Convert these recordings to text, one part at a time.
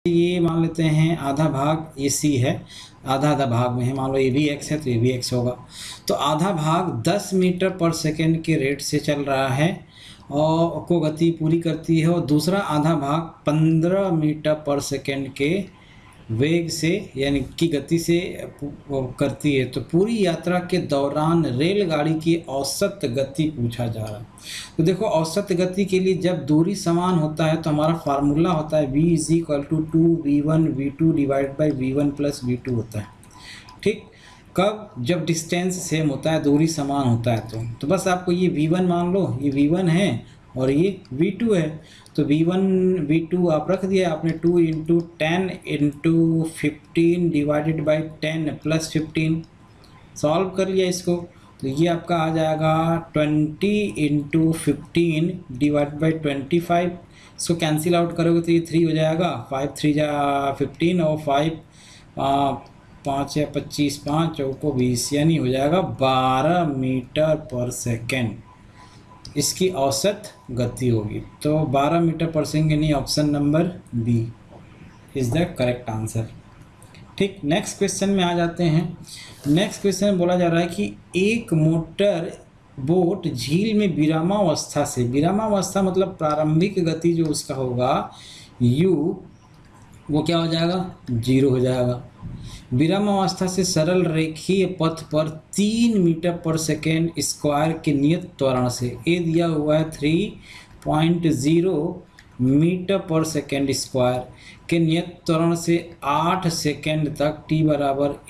ये मान लेते हैं आधा भाग, ये सी है, आधा आधा भाग में है, मान लो ये भी एक्स है तो ये भी एक्स होगा। तो आधा भाग 10 मीटर पर सेकेंड के रेट से चल रहा है और को गति पूरी करती है, और दूसरा आधा भाग 15 मीटर पर सेकेंड के वेग से यानी कि गति से करती है। तो पूरी यात्रा के दौरान रेलगाड़ी की औसत गति पूछा जा रहा है। तो देखो औसत गति के लिए जब दूरी समान होता है तो हमारा फार्मूला होता है v = 2v1 v2 divide by v1 plus v2 होता है। ठीक, कब? जब डिस्टेंस सेम होता है, दूरी समान होता है। तो बस आपको ये v1 मान लो, ये v1 है और ये v2 है। तो v1 v2 आप रख दिया आपने, 2 × 10 × 15 डिवाइडेड बाई 10 प्लस 15, सॉल्व कर लिया इसको। तो ये आपका आ जाएगा 20 × 15 डिवाइड बाई 25। इसको कैंसिल आउट करोगे तो ये 3 हो जाएगा, 5 3 जा 15 और 5 5 या 25, 5 चौको 20, यानी हो जाएगा 12 मीटर पर सेकेंड इसकी औसत गति होगी। तो 12 मीटर पर सेकेंड यानी option number B is the correct answer. ठीक, नेक्स्ट क्वेश्चन में आ जाते हैं। नेक्स्ट क्वेश्चन में बोला जा रहा है कि एक मोटर बोट झील में विरामावस्था से, विरामावस्था मतलब प्रारंभिक गति जो उसका होगा u, वो क्या हो जाएगा? 0 हो जाएगा। विरामावस्था से सरल रेखीय पथ पर 3 मीटर पर सेकेंड स्क्वायर के नियत त्वरण से, ए दिया हुआ है 3.0 मीटर पर सेकेंड स्क्वायर के नियत त्वरण से 8 सेकेंड तक t =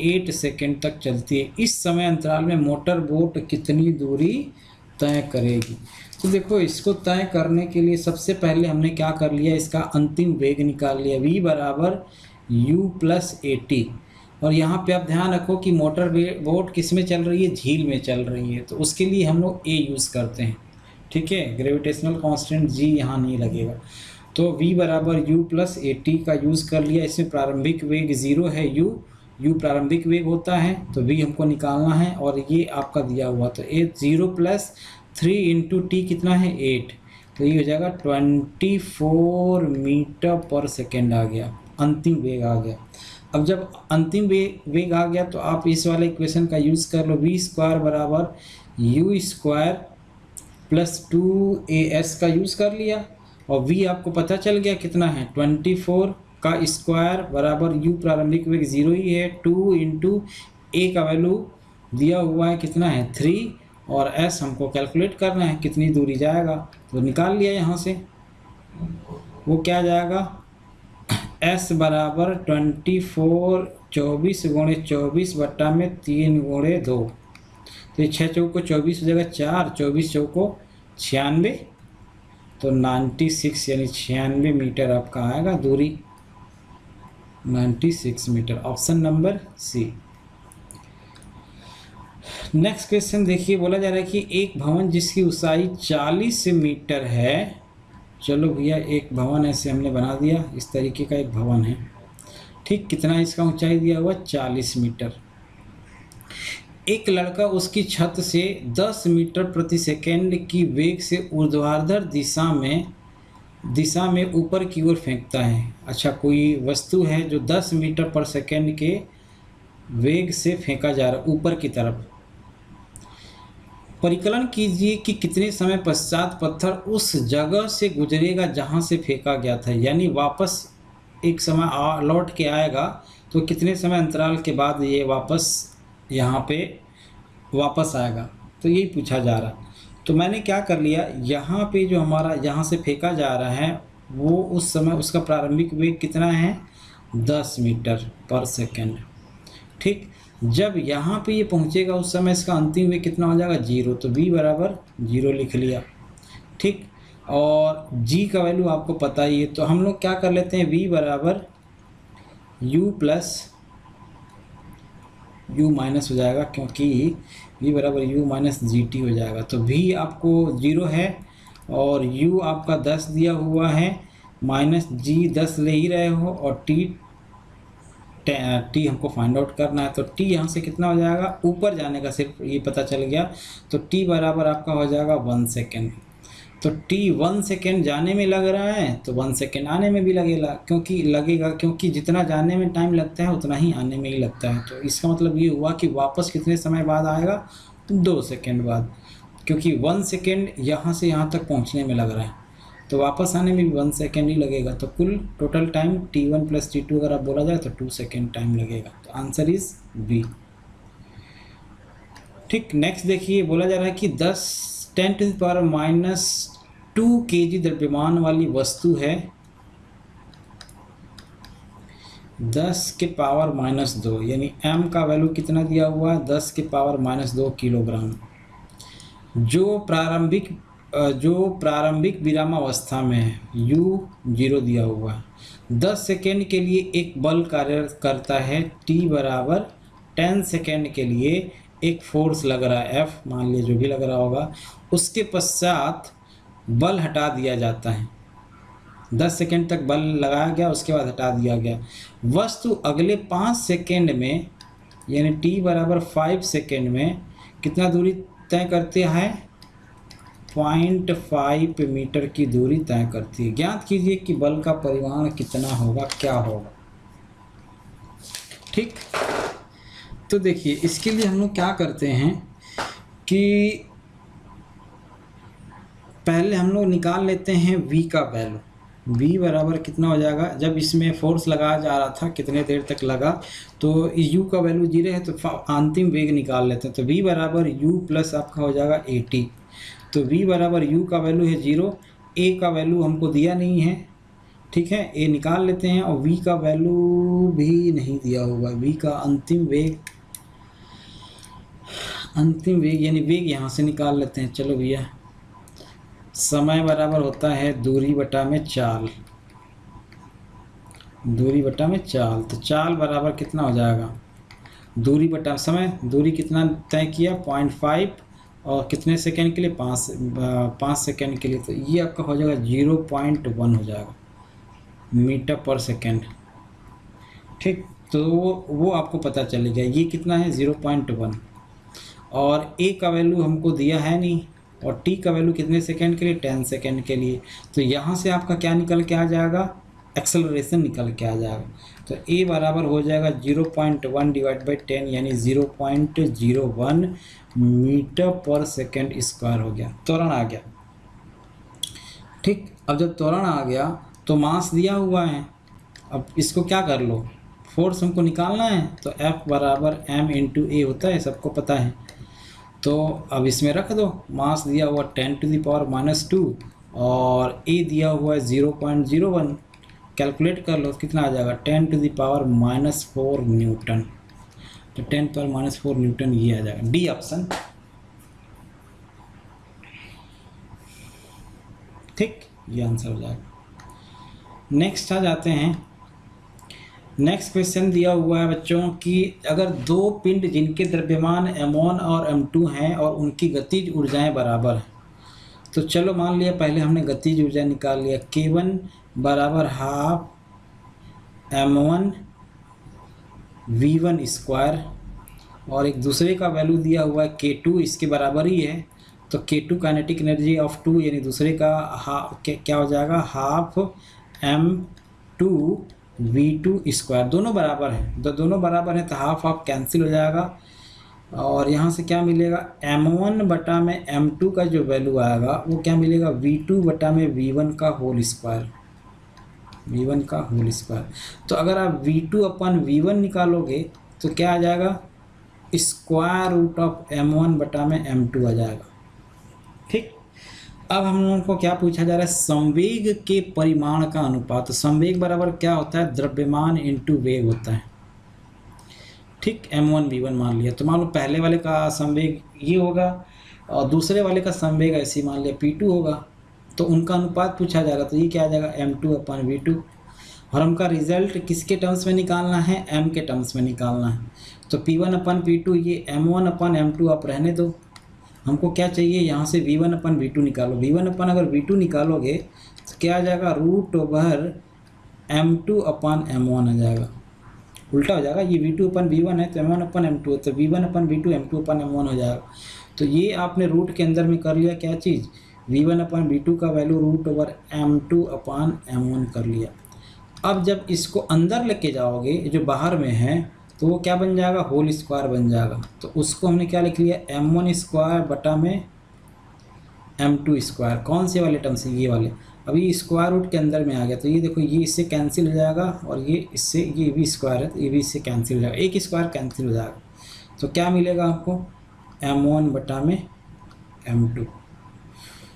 8 सेकेंड तक चलती है। इस समय अंतराल में मोटर बोट कितनी दूरी तय करेगी? तो देखो इसको तय करने के लिए सबसे पहले हमने क्या कर लिया, इसका अंतिम वेग निकाल लिया, v = u + at। और यहाँ पे आप ध्यान रखो कि मोटर बोट किस में चल रही है? झील में चल रही है। तो उसके लिए हम लोग a यूज़ करते हैं। ठीक है, ग्रेविटेशनल कांस्टेंट g यहाँ नहीं लगेगा। तो v = u + at का यूज़ कर लिया। इसमें प्रारंभिक वेग 0 है, u प्रारंभिक वेग होता है, तो v हमको निकालना है और ये आपका दिया हुआ। तो 0 + 3 × t कितना है? 8। तो ये हो जाएगा 24 मीटर पर सेकेंड आ गया, अंतिम वेग आ गया। अब जब अंतिम वेग आ गया तो आप इस वाले इक्वेशन का यूज़ कर लो, v² = u² + 2as का यूज़ कर लिया और v आपको पता चल गया कितना है, 24 का स्क्वायर बराबर u प्रारंभिक वेग 0 ही है, 2 × a का वैल्यू दिया हुआ है कितना है? 3, और s हमको कैलकुलेट करना है कितनी दूरी जाएगा। तो निकाल लिया यहाँ से, वो क्या जाएगा? s = 24 24 × 24 बट्टा में 3 × 2। तो ये 6 चौको 24 हो जाएगा, 4 24 चौको 96, तो 96 यानी 96 मीटर आपका आएगा दूरी, 96 metre, option number C. Next question देखिए, बोला जा रहा है कि एक भवन जिसकी ऊंचाई 40 मीटर है, चलो भैया एक भवन ऐसे हमने बना दिया, इस तरीके का एक भवन है। ठीक, कितना इसका ऊंचाई दिया हुआ? 40 मीटर। एक लड़का उसकी छत से 10 मीटर प्रति सेकेंड की वेग से ऊर्ध्वाधर दिशा में ऊपर की ओर फेंकता है। अच्छा, कोई वस्तु है जो 10 मीटर पर सेकेंड के वेग से फेंका जा रहा है ऊपर की तरफ। परिकलन कीजिए कि कितने समय पश्चात पत्थर उस जगह से गुजरेगा जहां से फेंका गया था, यानी वापस एक समय लौट के आएगा तो कितने समय अंतराल के बाद ये वापस यहाँ पे वापस आएगा। तो यही पूछा जा रहा। तो मैंने क्या कर लिया, यहाँ पे जो हमारा यहाँ से फेंका जा रहा है वो उस समय उसका प्रारंभिक वेग कितना है? 10 मीटर पर सेकेंड। ठीक, जब यहाँ पे ये पहुँचेगा उस समय इसका अंतिम वेग कितना हो जाएगा? 0। तो v = 0 लिख लिया। ठीक, और g का वैल्यू आपको पता ही है, तो हम लोग क्या कर लेते हैं, v = u + u माइनस हो जाएगा, क्योंकि v = u - gt हो जाएगा। तो v आपको 0 है और u आपका 10 दिया हुआ है, माइनस g 10 ले ही रहे हो, और t हमको फाइंड आउट करना है। तो t यहाँ से कितना हो जाएगा? ऊपर जाने का सिर्फ ये पता चल गया, तो t बराबर आपका हो जाएगा 1 सेकेंड। तो t 1 सेकेंड जाने में लग रहा है तो 1 सेकेंड आने में भी लगेगा, क्योंकि जितना जाने में टाइम लगता है उतना ही आने में ही लगता है। तो इसका मतलब ये हुआ कि वापस कितने समय बाद आएगा, 2 सेकेंड बाद, क्योंकि 1 सेकेंड यहाँ से यहाँ तक पहुँचने में लग रहा है, तो वापस आने में भी 1 सेकेंड ही लगेगा। तो कुल टोटल टाइम t1 + t2 अगर आप बोला जाए तो 2 सेकेंड टाइम लगेगा। तो आंसर इज बी। ठीक, नेक्स्ट देखिए, बोला जा रहा है कि 10⁻⁻2 kg द्रव्यमान वाली वस्तु है 10⁻⁻2, यानी m का वैल्यू कितना दिया हुआ है, 10⁻⁻2 किलोग्राम, जो प्रारंभिक विरामावस्था में है, u0 दिया हुआ है। 10 सेकेंड के लिए एक बल कार्य करता है, t बराबर 10 सेकेंड के लिए एक फोर्स लग रहा है, F मान लीजिए, जो भी लग रहा होगा, उसके पश्चात बल हटा दिया जाता है। 10 सेकेंड तक बल लगाया गया, उसके बाद हटा दिया गया। वस्तु अगले 5 सेकेंड में, यानी t बराबर 5 सेकेंड में कितना दूरी तय करते हैं, 0.5 मीटर की दूरी तय करती है। ज्ञात कीजिए कि बल का परिमाण कितना होगा, क्या होगा। ठीक, तो देखिए इसके लिए हम लोग क्या करते हैं कि पहले हम लोग निकाल लेते हैं v का वैल्यू। v बराबर कितना हो जाएगा, जब इसमें फोर्स लगाया जा रहा था कितने देर तक लगा, तो u का वैल्यू 0 है, तो अंतिम वेग निकाल लेते हैं। तो v बराबर u प्लस आपका हो जाएगा 80। तो v बराबर u का वैल्यू है 0, a का वैल्यू हमको दिया नहीं है, ठीक है, a निकाल लेते हैं, और v का वैल्यू भी नहीं दिया हुआ। v का अंतिम वेग यानी वेग यहाँ से निकाल लेते हैं। चलो भैया, समय बराबर होता है दूरी बटा में चाल, तो चाल बराबर कितना हो जाएगा, दूरी बटा समय, दूरी कितना तय किया 0.5, और कितने सेकेंड के लिए, 5 सेकेंड के लिए, तो ये आपका हो जाएगा 0.1 हो जाएगा मीटर पर सेकेंड। ठीक, तो वो आपको पता चलेगा ये कितना है, 0.1, और a का वैल्यू हमको दिया है नहीं, और t का वैल्यू कितने सेकेंड के लिए, 10 सेकेंड के लिए। तो यहाँ से आपका क्या निकल के आ जाएगा, एक्सेलरेशन निकल के आ जाएगा। तो a बराबर हो जाएगा 0.1 डिवाइड बाई 10, यानी 0.01 मीटर पर सेकेंड स्क्वायर हो गया, त्वरण आ गया। ठीक, अब जब त्वरण आ गया तो मास दिया हुआ है, अब इसको क्या कर लो, फोर्स हमको निकालना है, तो F बराबर m इंटू ए होता है, सबको पता है। तो अब इसमें रख दो, मास दिया हुआ 10⁻⁻2 और a दिया हुआ है 0.01, कैलकुलेट कर लो कितना आ जाएगा, 10⁻⁻4 न्यूटन। तो 10⁻⁻4 न्यूटन ये आ जाएगा, डी ऑप्शन। ठीक, ये आंसर हो जाएगा। नेक्स्ट आ जाते हैं, नेक्स्ट क्वेश्चन दिया हुआ है बच्चों कि अगर दो पिंड जिनके द्रव्यमान m1 और m2 हैं और उनकी गतिज ऊर्जाएं बराबर हैं, तो चलो मान लिया पहले हमने गतिज ऊर्जा निकाल लिया, k1 बराबर हाफ m1 v1 स्क्वायर, और एक दूसरे का वैल्यू दिया हुआ है k2, इसके बराबर ही है। तो k2 काइनेटिक एनर्जी ऑफ 2, यानी दूसरे का क्या हो जाएगा, हाफ m2 v2 स्क्वायर, दोनों बराबर हैं, दोनों बराबर हैं तो हाफ हाफ कैंसिल हो जाएगा, और यहाँ से क्या मिलेगा, m1 बटा में m2 का जो वैल्यू आएगा वो क्या मिलेगा, v2 बटा में v1 का होल स्क्वायर, तो अगर आप v2 अपन v1 निकालोगे तो क्या आ जाएगा, स्क्वायर रूट ऑफ m1 बटा में m2 आ जाएगा। ठीक, अब हम लोगों को क्या पूछा जा रहा है, संवेग के परिमाण का अनुपात। तो संवेग बराबर क्या होता है, द्रव्यमान इंटू वेग होता है। ठीक, m1 v1 मान लिया, तो मान लो पहले वाले का संवेग ये होगा और दूसरे वाले का संवेग ऐसे मान लिया p2 होगा, तो उनका अनुपात पूछा जा रहा है, तो ये क्या आ जाएगा, m2/v2, और हमका रिजल्ट किसके टर्म्स में निकालना है, m के टर्म्स में निकालना है। तो p1/p2, ये m1/m2 आप रहने दो, हमको क्या चाहिए, यहाँ से v1/v2 निकालो। अगर v2 निकालोगे तो क्या आ जाएगा, √m2/m1 आ जाएगा, उल्टा हो जाएगा, ये v2/v1 है तो m1/m2 है, तो v1/v2 m2/m1 हो जाएगा। तो ये आपने रूट के अंदर में कर लिया क्या चीज़, V1 अपन V2 का वैल्यू √/m2/m1 कर लिया। अब जब इसको अंदर लेके जाओगे जो बाहर में है तो वो क्या बन जाएगा, होल स्क्वायर बन जाएगा। तो उसको हमने क्या लिख लिया, m1 स्क्वायर बटा में m2 स्क्वायर। कौन से वाले टर्म से, ये वाले। अभी स्क्वायर रूट के अंदर में आ गया तो ये देखो ये इससे कैंसिल हो जाएगा और ये इससे, ये भी स्क्वायर है तो ये भी इससे कैंसिल हो जाएगा, एक स्क्वायर कैंसिल हो जाएगा। तो क्या मिलेगा आपको, m1 बटा में m2।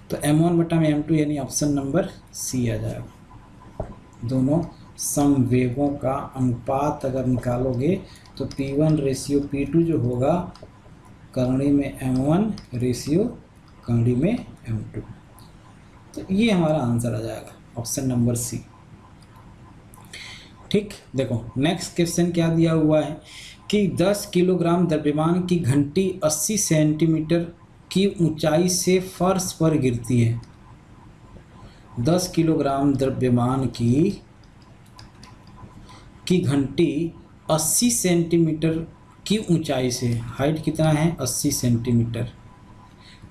तो m1 बटा में m2 यानी ऑप्शन नंबर सी आ जाएगा। दोनों समवेगों का अनुपात अगर निकालोगे तो P1/P2 जो होगा करणी में m1 रेशियो करणी में m2। तो ये हमारा आंसर आ जाएगा ऑप्शन नंबर सी। ठीक, देखो नेक्स्ट क्वेश्चन क्या दिया हुआ है कि 10 किलोग्राम द्रव्यमान की घंटी 80 सेंटीमीटर की ऊंचाई से फर्श पर गिरती है। 10 किलोग्राम द्रव्यमान की घंटी 80 सेंटीमीटर की ऊंचाई से, हाइट कितना है 80 सेंटीमीटर।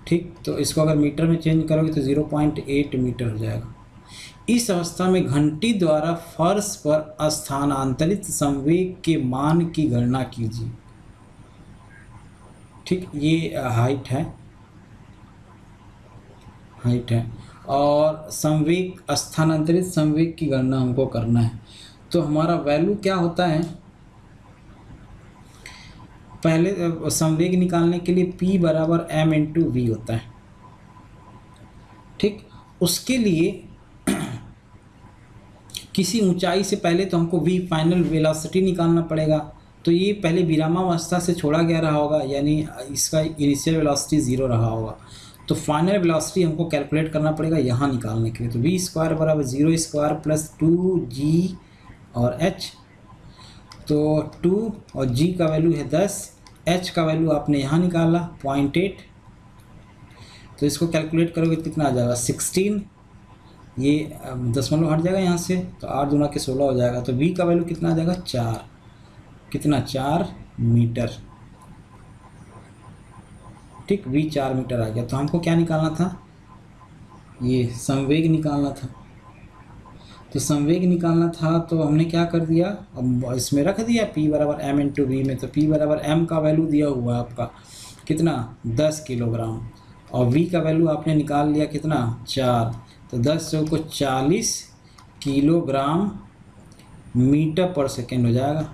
ठीक, तो इसको अगर मीटर में चेंज करोगे तो 0.8 मीटर हो जाएगा। इस अवस्था में घंटी द्वारा फर्श पर स्थानांतरित संवेग के मान की गणना कीजिए। ठीक, ये हाइट है और संवेग, स्थानांतरित संवेग की गणना हमको करना है। तो हमारा वैल्यू क्या होता है, पहले संवेग निकालने के लिए P बराबर m इंटू वी होता है। ठीक, उसके लिए किसी ऊंचाई से पहले तो हमको v फाइनल वेलोसिटी निकालना पड़ेगा। तो ये पहले विरामावस्था से छोड़ा गया रहा होगा, यानी इसका इनिशियल वेलोसिटी 0 रहा होगा। तो फाइनल वेलोसिटी हमको कैलकुलेट करना पड़ेगा यहाँ निकालने के लिए। तो v स्क्वायर बराबर 0 स्क्वायर प्लस 2g और h। तो 2 और g का वैल्यू है 10, h का वैल्यू आपने यहाँ निकाला 0.8। तो इसको कैलकुलेट करोगे कितना आ जाएगा 16, ये दशमलव हट जाएगा यहाँ से तो 8 दूना के 16 हो जाएगा। तो v का वैल्यू कितना आ जाएगा 4, कितना 4 मीटर। ठीक, v 4 मीटर आ गया। तो हमको क्या निकालना था, ये संवेग निकालना था। तो संवेग निकालना था तो हमने क्या कर दिया, अब इसमें रख दिया P बराबर m इंटू वी में। तो P बराबर m का वैल्यू दिया हुआ है आपका कितना 10 किलोग्राम और v का वैल्यू आपने निकाल लिया कितना 4। तो 10 को 40 किलोग्राम मीटर पर सेकेंड हो जाएगा,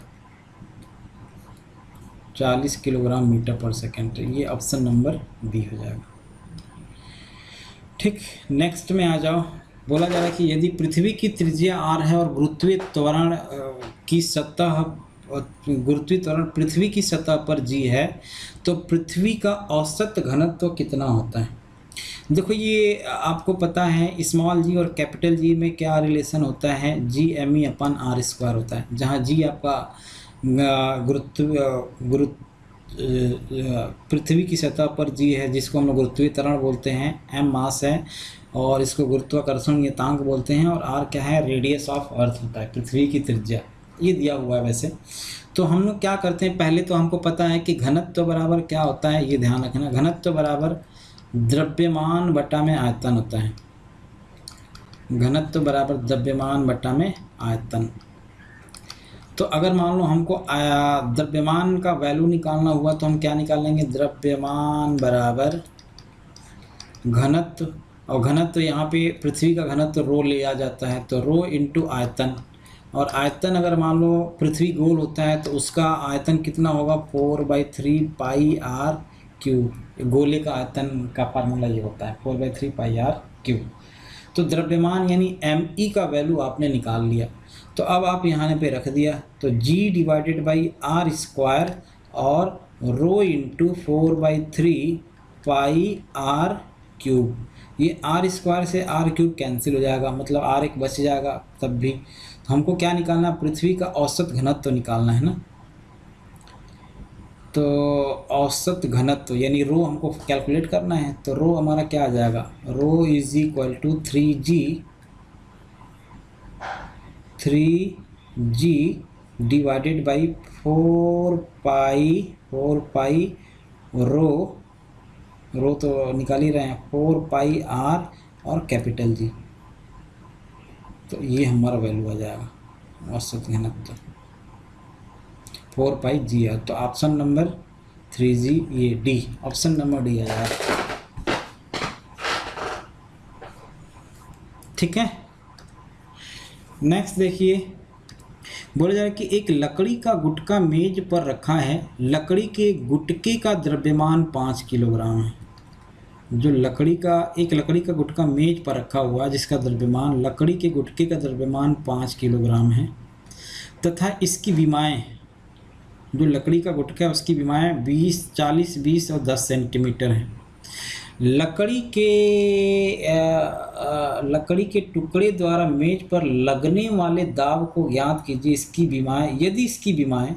40 किलोग्राम मीटर पर सेकेंड। तो ये ऑप्शन नंबर बी हो जाएगा। ठीक, नेक्स्ट में आ जाओ। बोला जा रहा है कि यदि पृथ्वी की त्रिज्या r है और गुरुत्वीय त्वरण पृथ्वी की सतह पर g है तो पृथ्वी का औसत घनत्व कितना होता है। देखो ये आपको पता है स्मॉल g और कैपिटल G में क्या रिलेशन होता है, G_me/r² होता है, जहाँ g आपका पृथ्वी की सतह पर g है जिसको हम लोग गुरुत्वीय त्वरण बोलते हैं, m मास है और इसको गुरुत्वाकर्षण नियतांक बोलते हैं, और r क्या है रेडियस ऑफ अर्थ होता है, पृथ्वी की त्रिज्या। ये दिया हुआ है वैसे। तो हम लोग क्या करते हैं, पहले तो हमको पता है कि घनत्व बराबर क्या होता है, ये ध्यान रखना, घनत्व बराबर द्रव्यमान बटा में आयतन होता है। घनत्व बराबर द्रव्यमान बटा में आयतन। तो अगर मान लो हमको द्रव्यमान का वैल्यू निकालना हुआ तो हम क्या निकालेंगे, द्रव्यमान बराबर घनत्व, और घनत्व यहाँ पे पृथ्वी का घनत्व रो लिया जाता है तो रो इंटू आयतन। और आयतन अगर मान लो पृथ्वी गोल होता है तो उसका आयतन कितना होगा 4/3 पाई r क्यूब। गोले का आयतन का फार्मूला ये होता है 4/3 पाई r क्यूब। तो द्रव्यमान यानी me का वैल्यू आपने निकाल लिया। तो अब आप यहाँ पे रख दिया तो g/r² और रो इंटू 4/3 पाई r क्यूब। ये r² से r क्यूब कैंसिल हो जाएगा, मतलब r एक बच जाएगा तब भी। तो हमको क्या निकालना, पृथ्वी का औसत घनत्व निकालना है ना। तो औसत घनत्व यानी रो हमको कैलकुलेट करना है। तो रो हमारा क्या आ जाएगा, rho is equal to 3g divided by 4 pi rho rho तो निकाल ही रहे हैं, 4πr और कैपिटल जी, तो ये हमारा वैल्यू आ जाएगा औसत घनत्व 4πg है। तो ऑप्शन नंबर 3G, ये डी, ऑप्शन नंबर डी आ जाएगा। ठीक है, नेक्स्ट देखिए, बोला जा रहा है कि एक लकड़ी का गुटका मेज पर रखा है, लकड़ी के गुटके का द्रव्यमान 5 किलोग्राम है। जो एक लकड़ी का गुटका मेज पर रखा हुआ है जिसका द्रव्यमान, लकड़ी के गुटके का द्रव्यमान 5 किलोग्राम है, तथा इसकी विमाएँ, जो लकड़ी का गुटका है उसकी विमाएँ 20, 40, 20 और 10 सेंटीमीटर हैं। लकड़ी के टुकड़े द्वारा मेज पर लगने वाले दाब को ज्ञात कीजिए। इसकी विमाएँ, यदि इसकी विमाएँ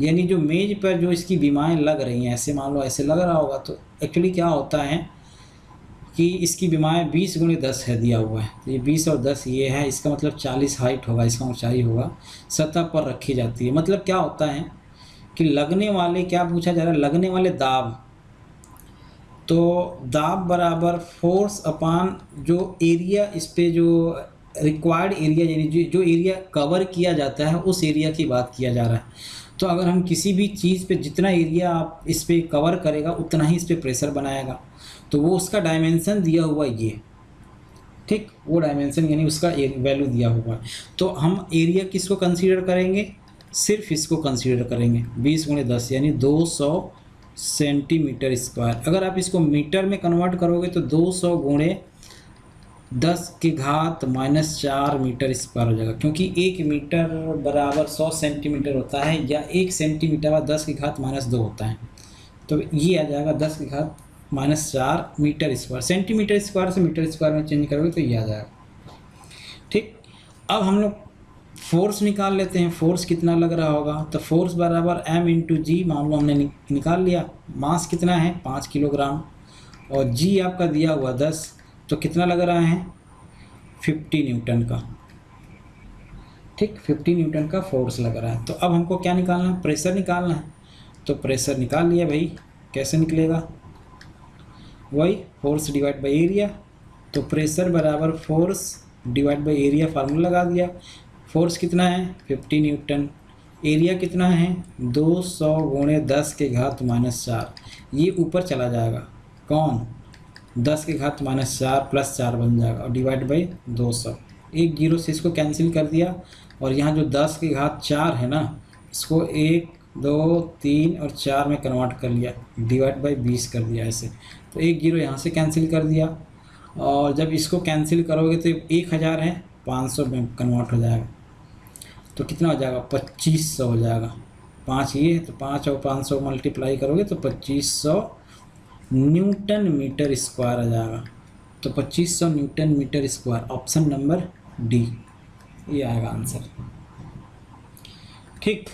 यानी जो मेज पर जो इसकी विमाएँ लग रही हैं, ऐसे मान लो ऐसे लग रहा होगा, तो एक्चुअली क्या होता है कि इसकी विमाएँ 20 × 10 है दिया हुआ है, तो ये 20 और 10 ये है, इसका मतलब 40 हाइट होगा, इसका ऊंचाई होगा, सतह पर रखी जाती है। मतलब क्या होता है कि लगने वाले, क्या पूछा जा रहा है, लगने वाले दाब, तो दाब बराबर फोर्स अपान जो एरिया, इस पे जो रिक्वायर्ड एरिया यानी जो एरिया कवर किया जाता है उस एरिया की बात किया जा रहा है। तो अगर हम किसी भी चीज़ पे जितना एरिया आप इस पे कवर करेगा उतना ही इस पे प्रेशर बनाएगा, तो वो उसका डायमेंशन दिया हुआ ये, ठीक, वो डायमेंशन यानी उसका वैल्यू दिया हुआ है। तो हम एरिया किसको कंसीडर करेंगे, सिर्फ इसको कंसीडर करेंगे, 20 × 10 यानी 200 सेंटीमीटर स्क्वायर। अगर आप इसको मीटर में कन्वर्ट करोगे तो 200 × 10⁻⁻4 मीटर स्क्वायर हो जाएगा, क्योंकि 1 मीटर बराबर 100 सेंटीमीटर होता है, या 1 सेंटीमीटर बराबर 10⁻² होता है, तो ये आ जाएगा 10⁻4 मीटर स्क्वायर। सेंटीमीटर स्क्वायर से मीटर स्क्वायर में चेंज करोगे तो ये आ जाएगा। ठीक, अब हम लोग फोर्स निकाल लेते हैं, फोर्स कितना लग रहा होगा, तो फोर्स बराबर m × g, मान लो हमने निकाल लिया, मास कितना है 5 किलोग्राम, और g आपका दिया हुआ 10, तो कितना लग रहा है 50 न्यूटन का। ठीक, 50 न्यूटन का फोर्स लग रहा है। तो अब हमको क्या निकालना है, प्रेशर निकालना है। तो प्रेशर निकाल लिया भाई, कैसे निकलेगा, वही फोर्स डिवाइड बाई एरिया, तो प्रेशर बराबर force divide by area, formula लगा दिया। फोर्स कितना है 50 न्यूटन, एरिया कितना है 200 × 10⁻⁻4, ये ऊपर चला जाएगा, कौन 10⁻⁻4 + 4 बन जाएगा, और डिवाइड बाई 200, एक जीरो से इसको कैंसिल कर दिया, और यहाँ जो 10⁻4 है ना, इसको 1, 2, 3 और 4 में कन्वर्ट कर लिया, डिवाइड बाई 20 कर दिया ऐसे, तो एक जीरो यहाँ से कैंसिल कर दिया, और जब इसको कैंसिल करोगे तो 1000 है 500 में कन्वर्ट हो जाएगा, तो कितना हो जाएगा 2500 हो जाएगा। 5 ये है तो 5 और 500 मल्टीप्लाई करोगे तो 2500 न्यूटन मीटर स्क्वायर आ जाएगा। तो 2500 newton metre square, option number D, ये आएगा आंसर। ठीक,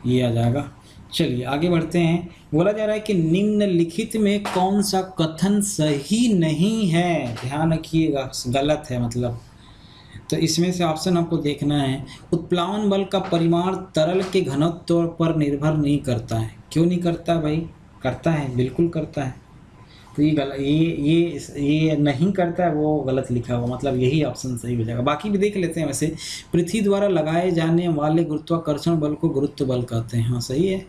ये आ जाएगा। चलिए आगे बढ़ते हैं। बोला जा रहा है कि निम्नलिखित में कौन सा कथन सही नहीं है, ध्यान रखिएगा, गलत है मतलब। तो इसमें से ऑप्शन आपको देखना है। उत्प्लावन बल का परिमाण तरल के घनत्व पर निर्भर नहीं करता है। क्यों नहीं करता भाई, करता है, बिल्कुल करता है। तो ये नहीं करता है, वो गलत लिखा हुआ, मतलब यही ऑप्शन सही हो जाएगा। बाकी भी देख लेते हैं। वैसे पृथ्वी द्वारा लगाए जाने वाले गुरुत्वाकर्षण बल को गुरुत्व बल कहते हैं। हाँ सही है,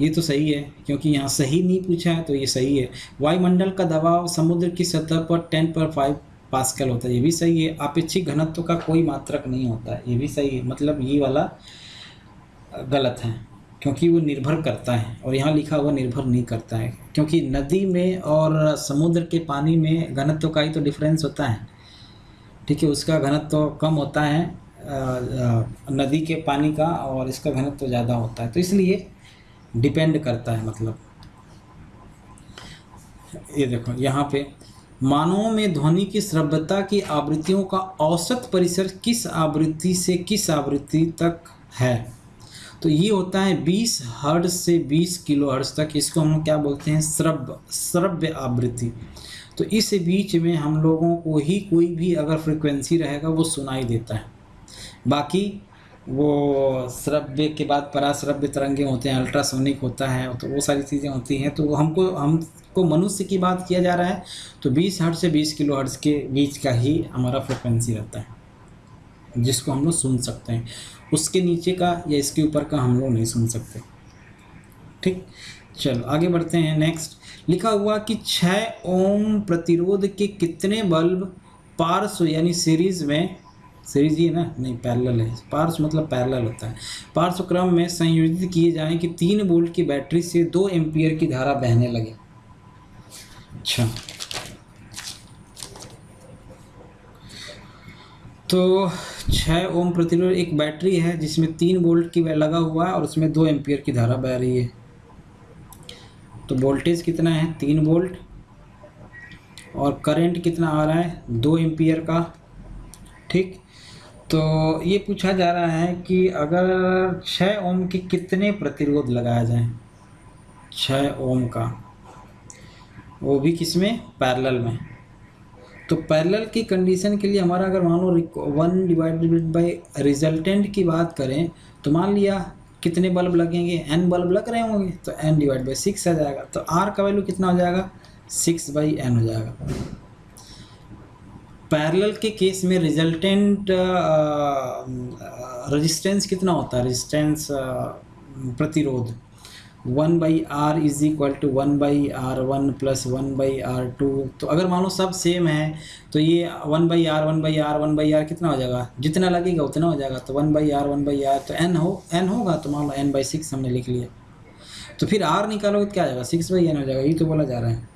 ये तो सही है, क्योंकि यहाँ सही नहीं पूछा है तो ये सही है। वायुमंडल का दबाव समुद्र की सतह पर 10/5 पास्कल होता है, ये भी सही है। अपेक्षित घनत्व का कोई मात्रक नहीं होता है, ये भी सही है। मतलब ये वाला गलत है, क्योंकि वो निर्भर करता है, और यहाँ लिखा हुआ निर्भर नहीं करता है, क्योंकि नदी में और समुद्र के पानी में घनत्व का ही तो डिफरेंस होता है। ठीक है, उसका घनत्व कम होता है नदी के पानी का, और इसका घनत्व ज़्यादा होता है, तो इसलिए डिपेंड करता है। मतलब ये देखो यहाँ पे, मानवों में ध्वनि की श्रव्यता की आवृत्तियों का औसत परिसर किस आवृत्ति से किस आवृत्ति तक है। तो ये होता है 20 हर्ट्ज से 20 किलो हर्ट्ज तक। इसको हम लोग क्या बोलते हैं, श्रव्य आवृत्ति। तो इस बीच में हम लोगों को ही कोई भी अगर फ्रिक्वेंसी रहेगा वो सुनाई देता है। बाकी वो श्रव्य के बाद पराश्रव्य तरंगे होते हैं, अल्ट्रासोनिक होता है, तो वो सारी चीज़ें होती हैं। तो हमको मनुष्य की बात किया जा रहा है, तो 20 हर्ट्ज से 20 किलो हर्ट्ज के बीच का ही हमारा फ्रिक्वेंसी रहता है जिसको हम लोग सुन सकते हैं। उसके नीचे का या इसके ऊपर का हम लोग नहीं सुन सकते। ठीक, चलो आगे बढ़ते हैं। नेक्स्ट लिखा हुआ कि 6 ओम प्रतिरोध के कितने बल्ब पार्श्व यानी सीरीज में, सीरीज ही है ना, नहीं पैरेलल है, पार्श्व मतलब पैरेलल होता है, पार्श्व क्रम में संयोजित किए जाएं कि 3 वोल्ट की बैटरी से 2 एम्पियर की धारा बहने लगे। अच्छा, तो 6 ओम प्रतिरोध एक बैटरी है जिसमें 3 वोल्ट की लगा हुआ है और उसमें 2 एम्पियर की धारा बह रही है। तो वोल्टेज कितना है 3 वोल्ट और करंट कितना आ रहा है 2 एम्पियर का। ठीक, तो ये पूछा जा रहा है कि अगर 6 ओम के कितने प्रतिरोध लगाया जाए, 6 ओम का, वो भी किसमें, पैरेलल में। तो पैरेलल की कंडीशन के लिए हमारा अगर मान लो 1 डिवाइडेड बाई रिजल्टेंट की बात करें तो मान लिया कितने बल्ब लगेंगे, n बल्ब लग रहे होंगे, तो n डिवाइड बाई 6 आ जाएगा। तो r का वैल्यू कितना हो जाएगा 6/n हो जाएगा। पैरेलल के केस में रिजल्टेंट रेजिस्टेंस कितना होता है, रेजिस्टेंस प्रतिरोध 1/r is equal to 1/r1 plus 1/r2। तो अगर मान लो सब सेम है तो ये 1/r कितना हो जाएगा, जितना लगेगा उतना हो जाएगा। तो 1/r तो n होगा, तो मान लो n/6 हमने लिख लिया। तो फिर r निकालोगे तो क्या आ जाएगा 6/n हो जाएगा, ये तो बोला जा रहा है।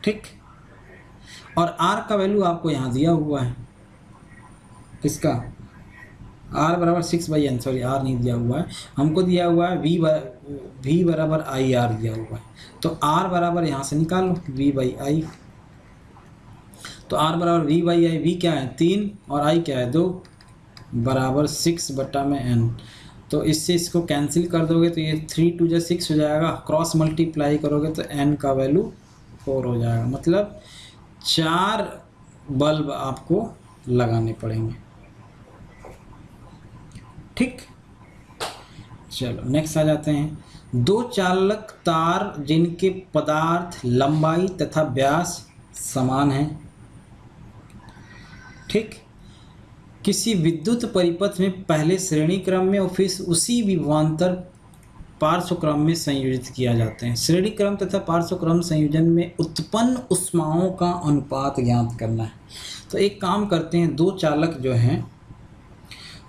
ठीक, और r का वैल्यू आपको यहाँ दिया हुआ है, किसका, r बराबर 6/n, सॉरी r नहीं दिया हुआ है, हमको दिया हुआ है v बराबर IR दिया हुआ है। तो r बराबर यहाँ से निकाल लो v/i। तो r बराबर v/i, v क्या है 3 और i क्या है 2, बराबर 6/n। तो इससे इसको कैंसिल कर दोगे तो ये 3 2 जा 6 हो जाएगा, क्रॉस मल्टीप्लाई करोगे तो n का वैल्यू 4 हो जाएगा। मतलब 4 बल्ब आपको लगाने पड़ेंगे। ठीक, चलो नेक्स्ट आ जाते हैं। 2 चालक तार जिनके पदार्थ लंबाई तथा व्यास समान है। ठीक, किसी विद्युत परिपथ में पहले श्रेणी क्रम में और फिर उसी विभवांतर पार्श्व क्रम में संयोजित किया जाते हैं। श्रेणी क्रम तथा पार्श्व क्रम संयोजन में उत्पन्न ऊष्माओं का अनुपात ज्ञात करना है। तो एक काम करते हैं, 2 चालक जो हैं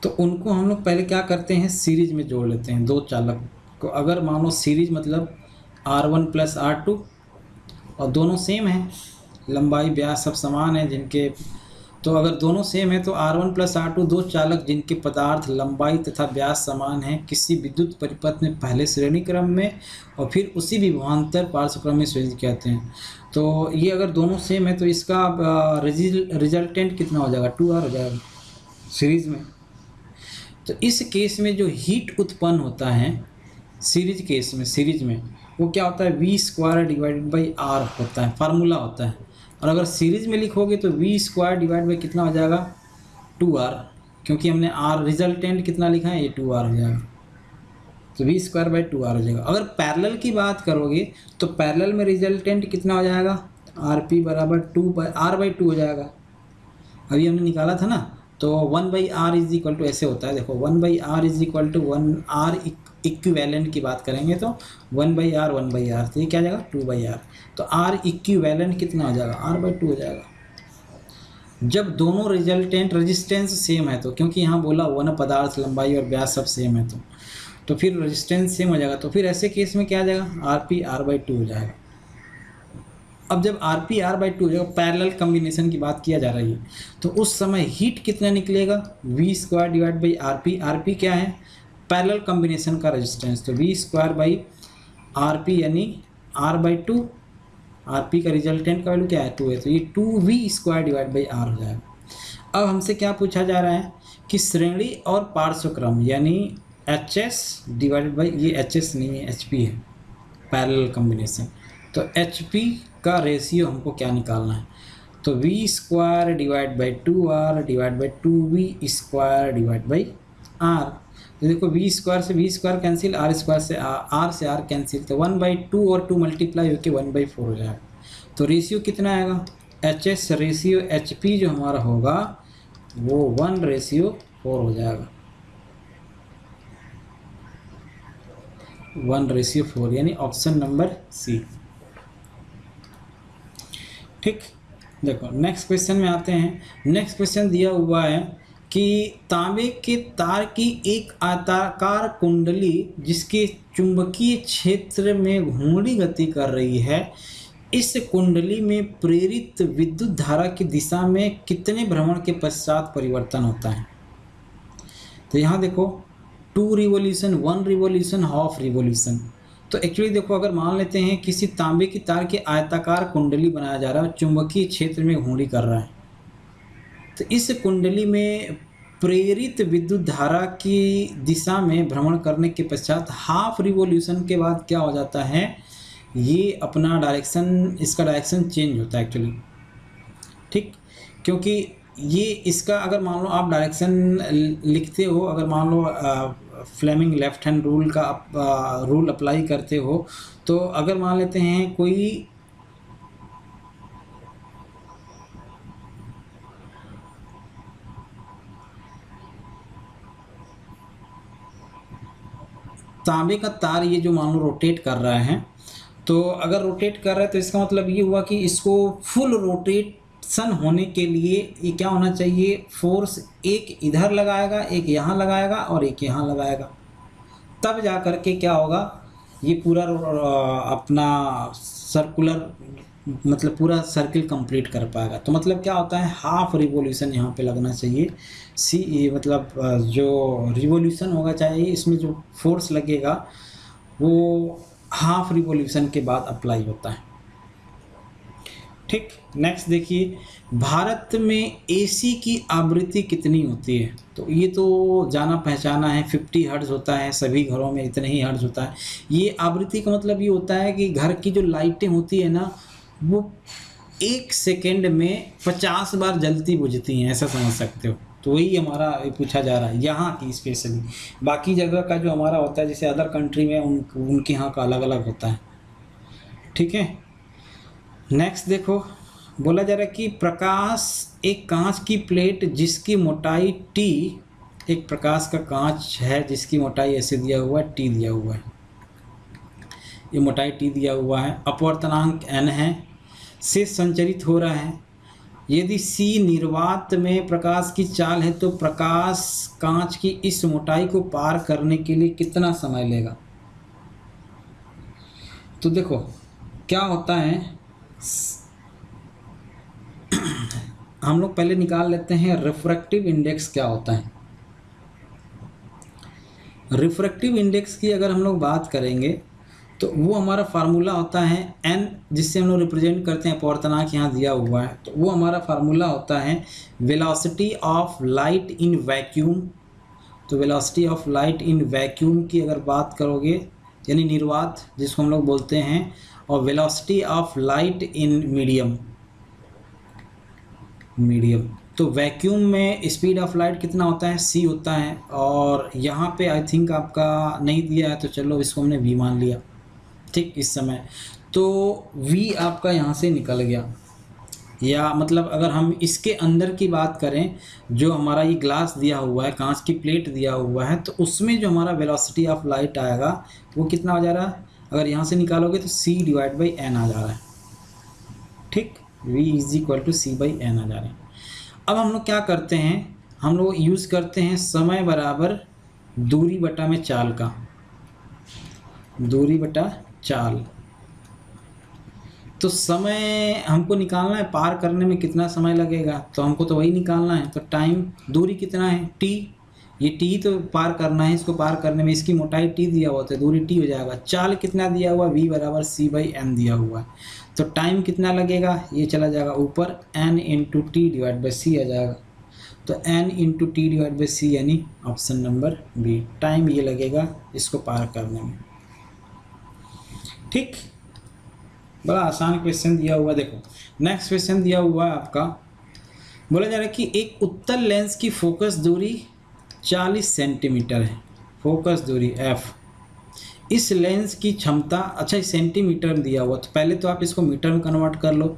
तो उनको हम लोग पहले क्या करते हैं, सीरीज में जोड़ लेते हैं 2 चालक को। अगर मानो सीरीज मतलब R1 प्लस R2 और दोनों सेम हैं, लंबाई व्यास सब समान है जिनके, तो अगर दोनों सेम है तो R1 प्लस R2 2 चालक जिनके पदार्थ लंबाई तथा व्यास समान है किसी विद्युत परिपथ में पहले श्रेणी क्रम में और फिर उसी विभवांतर पार्श्व क्रम में संयोजित कहते हैं। तो ये अगर दोनों सेम है तो इसका रिजल्टेंट कितना हो जाएगा 2R हो जाएगा सीरीज में। तो इस केस में जो हीट उत्पन्न होता है सीरीज केस में, सीरीज में वो क्या होता है v² डिवाइडेड बाई r होता है, फार्मूला होता है। और अगर सीरीज में लिखोगे तो v² डिवाइड बाई कितना हो जाएगा 2r, क्योंकि हमने r रिजल्टेंट कितना लिखा है ये 2r हो जाएगा। तो v² बाई 2r हो जाएगा। अगर पैरेलल की बात करोगे तो पैरेलल में रिजल्टेंट कितना हो जाएगा rp बराबर r/2 हो जाएगा। अभी हमने निकाला था ना, तो 1/r इज इक्वल टू ऐसे होता है, देखो 1/r is equal to 1r equivalent की बात करेंगे तो 1/r तो ये क्या आ जाएगा 2/r। तो r इक्विवेलेंट कितना हो जाएगा r/2 हो जाएगा। जब दोनों रिजल्टेंट रेजिस्टेंस सेम है तो, क्योंकि यहाँ बोला हुआ ना पदार्थ लंबाई और व्यास सब सेम है तो फिर रेजिस्टेंस सेम हो जाएगा। तो फिर ऐसे केस में क्या आ जाएगा rp r/2 हो जाएगा। अब जब rp r/2 हो जाएगा, पैरेलल कम्बिनेशन की बात किया जा रही है, तो उस समय हीट कितना निकलेगा v² divide by rp। rp क्या है पैरेलल कम्बिनेशन का रेजिस्टेंस, तो v² बाई rp यानी r/2। rp का रिजल्टेंट का वैल्यू क्या है 2 है, तो ये 2v² डिवाइड बाई r हो जाएगा। अब हमसे क्या पूछा जा रहा है कि श्रेणी और पार्श्व क्रम यानी hs डिवाइडेड बाई, ये hs नहीं है hp है पैरेलल कम्बिनेशन, तो hp का रेशियो हमको क्या निकालना है। तो V square divide by 2r divide by 2v square divide by r। तो देखो वी स्क्वायर से V square cancel, R square से आर कैंसिल, तो 1/2 और 2 मल्टीप्लाई होकर 1/4 हो जाएगा। तो रेशियो कितना आएगा, HS रेशियो HP जो हमारा होगा वो 1/4 हो जाएगा, 1/4, यानी ऑप्शन नंबर सी। ठीक, देखो नेक्स्ट क्वेश्चन में आते हैं। नेक्स्ट क्वेश्चन दिया हुआ है कि तांबे के तार की एक आयताकार कुंडली जिसके चुंबकीय क्षेत्र में घूर्णी गति कर रही है, इस कुंडली में प्रेरित विद्युत धारा की दिशा में कितने भ्रमण के पश्चात परिवर्तन होता है। तो यहाँ देखो 2 रिवोल्यूशन, 1 रिवोल्यूशन, हाफ रिवोल्यूशन। तो एक्चुअली देखो अगर मान लेते हैं किसी तांबे की तार के आयताकार कुंडली बनाया जा रहा है, चुंबकीय क्षेत्र में घूर्णी कर रहा है, तो इस कुंडली में प्रेरित विद्युत धारा की दिशा में भ्रमण करने के पश्चात हाफ रिवोल्यूशन के बाद क्या हो जाता है, ये अपना डायरेक्शन, इसका डायरेक्शन चेंज होता है एक्चुअली। ठीक, क्योंकि ये इसका अगर मान लो आप डायरेक्शन लिखते हो, अगर मान लो फ्लेमिंग लेफ्ट हैंड रूल का रूल अप्लाई करते हो, तो अगर मान लेते हैं कोई तांबे का तार ये जो मान लो रोटेट कर रहा है, तो अगर रोटेट कर रहा है तो इसका मतलब ये हुआ कि इसको फुल रोटेशन होने के लिए ये क्या होना चाहिए, फोर्स एक इधर लगाएगा, एक यहाँ लगाएगा और एक यहाँ लगाएगा, तब जा कर के क्या होगा, ये पूरा अपना सर्कुलर मतलब पूरा सर्किल कंप्लीट कर पाएगा। तो मतलब क्या होता है, हाफ रिवोल्यूशन यहाँ पे लगना चाहिए। मतलब जो रिवोल्यूशन होगा चाहिए, इसमें जो फोर्स लगेगा वो हाफ रिवोल्यूशन के बाद अप्लाई होता है। ठीक, नेक्स्ट देखिए, भारत में AC की आवृत्ति कितनी होती है। तो ये तो जाना पहचाना है, 50 हर्ट्ज होता है, सभी घरों में इतने ही हर्ट्ज होता है। ये आवृत्ति का मतलब ये होता है कि घर की जो लाइटें होती है ना, वो 1 सेकेंड में 50 बार जलती बुझती हैं, ऐसा समझ सकते हो। तो वही हमारा पूछा जा रहा है यहाँ की स्पेशली। बाकी जगह का जो हमारा होता है, जैसे अदर कंट्री में उनके यहाँ का अलग अलग होता है। ठीक है, नेक्स्ट देखो, बोला जा रहा है कि प्रकाश एक कांच की प्लेट जिसकी मोटाई T, एक प्रकाश का कांच है जिसकी मोटाई ऐसे दिया हुआ है, T दिया हुआ है, ये मोटाई T दिया हुआ है, अपवर्तनांक n है, से संचरित हो रहा है। यदि C निर्वात में प्रकाश की चाल है तो प्रकाश कांच की इस मोटाई को पार करने के लिए कितना समय लेगा। तो देखो क्या होता है, हम लोग पहले निकाल लेते हैं रिफ्रैक्टिव इंडेक्स क्या होता है। रिफ्रैक्टिव इंडेक्स की अगर हम लोग बात करेंगे तो वो हमारा फार्मूला होता है n, जिससे हम लोग रिप्रेजेंट करते हैं, अपवर्तनांक यहाँ दिया हुआ है, तो वो हमारा फार्मूला होता है velocity of light in vacuum. तो velocity of light in vacuum की अगर बात करोगे, यानी निर्वात जिसको हम लोग बोलते हैं, और velocity of light in medium. तो वैक्यूम में स्पीड ऑफ लाइट कितना होता है, c होता है, और यहाँ पे आई थिंक आपका नहीं दिया है, तो चलो इसको हमने v मान लिया। ठीक, इस समय तो v आपका यहाँ से निकल गया, या मतलब अगर हम इसके अंदर की बात करें, जो हमारा ये ग्लास दिया हुआ है, कांच की प्लेट दिया हुआ है, तो उसमें जो हमारा वेलोसिटी ऑफ लाइट आएगा वो कितना हो जा रहा है, अगर यहाँ से निकालोगे तो c/n आ जा रहा है। ठीक, v = c/n आ जा रहा है। अब हम लोग क्या करते हैं, हम लोग यूज़ करते हैं समय बराबर दूरी बटा में चाल का, दूरी बटा चाल। तो समय हमको निकालना है, पार करने में कितना समय लगेगा, तो हमको तो वही निकालना है। तो टाइम, दूरी कितना है t, ये t तो पार करना है, इसको पार करने में इसकी मोटाई t दिया हुआ है, दूरी t हो जाएगा। चाल कितना दिया हुआ, v = c/n दिया हुआ है। तो टाइम कितना लगेगा, ये चला जाएगा ऊपर, n × t/c आ जाएगा। तो n × t/c यानी ऑप्शन नंबर बी, टाइम ये लगेगा इसको पार करने में। ठीक, बड़ा आसान क्वेश्चन दिया हुआ। देखो नेक्स्ट क्वेश्चन दिया हुआ है आपका, बोला जा रहा है कि एक उत्तल लेंस की फोकस दूरी 40 सेंटीमीटर है, फोकस दूरी f। इस लेंस की क्षमता, अच्छा सेंटीमीटर में दिया हुआ, तो पहले तो आप इसको मीटर में कन्वर्ट कर लो,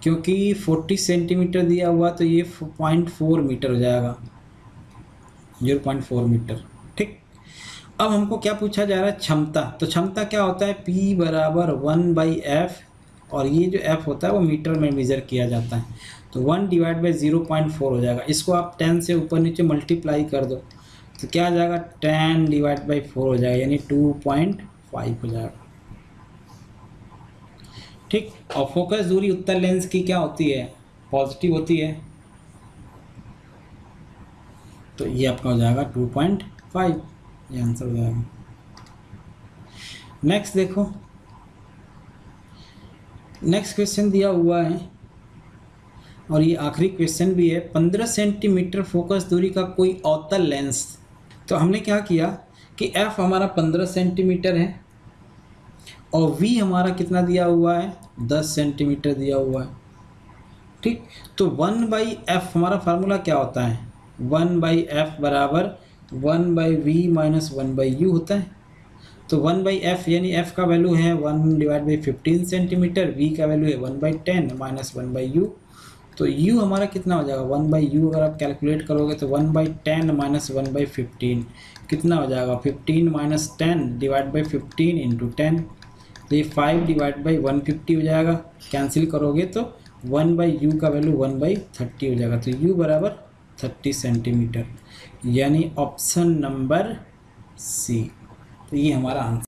क्योंकि 40 सेंटीमीटर दिया हुआ तो ये 0.4 मीटर हो जाएगा, 0.4 मीटर। ठीक, अब हमको क्या पूछा जा रहा है, क्षमता। तो क्षमता क्या होता है, P बराबर 1/f, और ये जो f होता है वो मीटर में मेजर किया जाता है, तो 1 डिवाइड बाई 0.4 हो जाएगा। इसको आप 10 से ऊपर नीचे मल्टीप्लाई कर दो तो क्या आ जाएगा, 10 डिवाइड बाई 4 हो जाएगा, यानी 2.5 हो जाएगा। ठीक, और फोकस दूरी उत्तल लेंस की क्या होती है, पॉजिटिव होती है, तो ये आपका हो जाएगा 2.5, ये आंसर हो जाएगा। नेक्स्ट देखो, नेक्स्ट क्वेश्चन दिया हुआ है और ये आखिरी क्वेश्चन भी है। 15 सेंटीमीटर फोकस दूरी का कोई अवतल लेंस, तो हमने क्या किया कि f हमारा 15 सेंटीमीटर है और v हमारा कितना दिया हुआ है, 10 सेंटीमीटर दिया हुआ है। ठीक, तो 1/f हमारा फार्मूला क्या होता है, 1/f बराबर 1/v माइनस 1/u होता है। तो 1/f यानी f का वैल्यू है 1 डिवाइड बाई 15 सेंटीमीटर, v का वैल्यू है 1/10 माइनस 1/u, तो u हमारा कितना हो जाएगा, 1/u अगर आप कैलकुलेट करोगे तो 1/10 माइनस 1/15 कितना हो जाएगा, 15 माइनस 10 डिवाइड बाई 15 इंटू 10, तो ये 5 डिवाइड बाई 150 हो जाएगा। कैंसिल करोगे तो 1/u का वैल्यू 1/30 हो जाएगा, तो u बराबर 30 सेंटीमीटर, यानी ऑप्शन नंबर सी। तो ये हमारा आंसर।